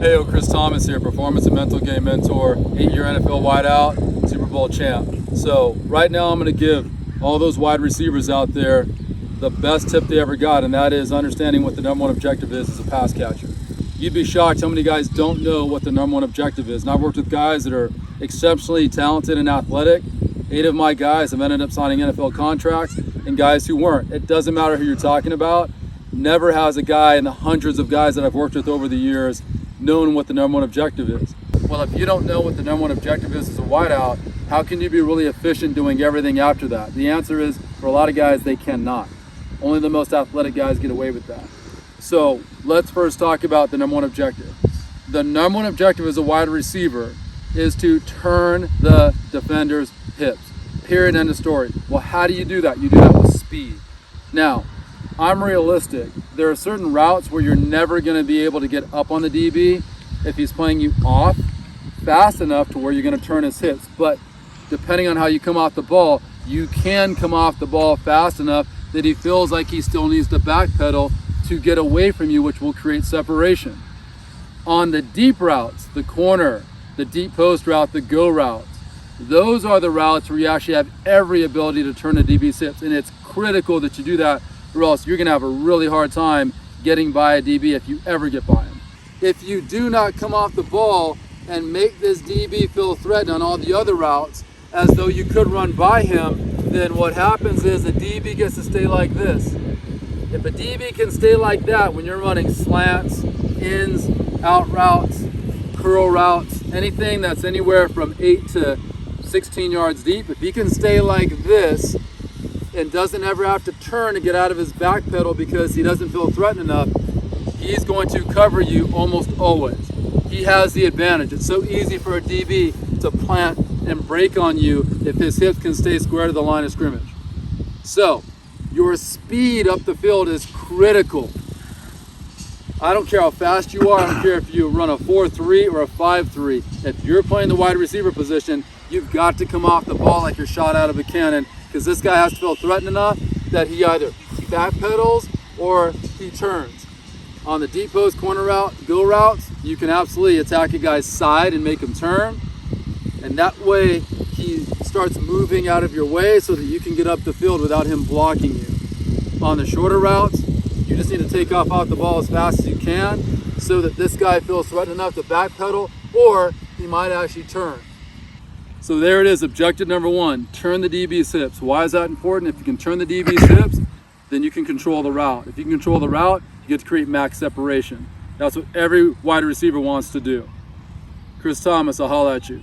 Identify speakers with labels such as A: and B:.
A: Hey, Chris Thomas here, performance and mental game mentor, 8-year NFL wideout, Super Bowl champ. So right now I'm going to give all those wide receivers out there the best tip they ever got, and that is understanding what the number one objective is as a pass catcher. You'd be shocked how many guys don't know what the number one objective is. And I've worked with guys that are exceptionally talented and athletic. 8 of my guys have ended up signing NFL contracts, and guys who weren't. It doesn't matter who you're talking about. Never has a guy in the hundreds of guys that I've worked with over the years known what the number one objective is. Well, if you don't know what the number one objective is as a wideout, how can you be really efficient doing everything after that? The answer is, for a lot of guys, they cannot. Only the most athletic guys get away with that. So let's first talk about the number one objective. The number one objective as a wide receiver is to turn the defender's hips. Period, end of story. Well, how do you do that? You do that with speed. Now, I'm realistic. There are certain routes where you're never going to be able to get up on the DB if he's playing you off fast enough to where you're going to turn his hips. But depending on how you come off the ball, you can come off the ball fast enough that he feels like he still needs to backpedal to get away from you, which will create separation. On the deep routes, the corner, the deep post route, the go routes, those are the routes where you actually have every ability to turn the DB's hips, and it's critical that you do that, or else you're going to have a really hard time getting by a DB if you ever get by him. If you do not come off the ball and make this DB feel threatened on all the other routes as though you could run by him, then what happens is the DB gets to stay like this. If a DB can stay like that when you're running slants, ins, out routes, curl routes, anything that's anywhere from 8 to 16 yards deep, if he can stay like this and doesn't ever have to turn to get out of his back pedal because he doesn't feel threatened enough, he's going to cover you almost always. He has the advantage. It's so easy for a DB to plant and break on you if his hips can stay square to the line of scrimmage. So, your speed up the field is critical. I don't care how fast you are. I don't care if you run a 4.3 or a 5.3. If you're playing the wide receiver position, you've got to come off the ball like you're shot out of a cannon, because this guy has to feel threatened enough that he either backpedals or he turns. On the deep post, corner route, go routes, you can absolutely attack a guy's side and make him turn. And that way he starts moving out of your way so that you can get up the field without him blocking you. On the shorter routes, you just need to take off the ball as fast as you can so that this guy feels threatened enough to backpedal, or he might actually turn. So there it is, objective number 1, turn the DB's hips. Why is that important? If you can turn the DB's hips, then you can control the route. If you can control the route, you get to create max separation. That's what every wide receiver wants to do. Chris Thomas, I'll holler at you.